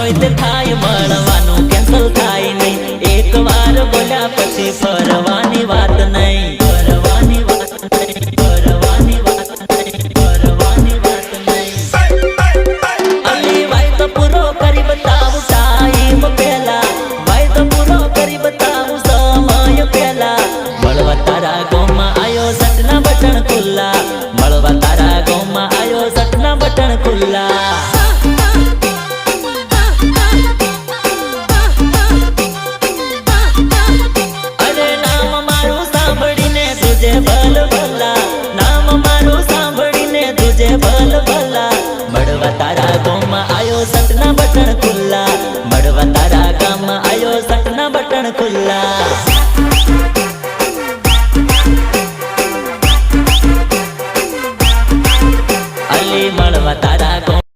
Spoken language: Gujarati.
હોય તે થાય મળવાનું કેન્સલ થાય નહીં એક વાર બોલ્યા પછી ફરવાની વાત નહીં ફરવાની વાત નહીં ફરવાની વાત નહીં ફરવાની વાત નહીં અલી વાયદો પૂરો કરી બતાવું ટાઈમ પહેલા વાયદો પૂરો કરી બતાવું સમય પહેલા મળવા તારા ગામમાં આયો સટના બટન ખુલ્લા મળવા તારા ગામમાં આયો સટના બટન ખુલ્લા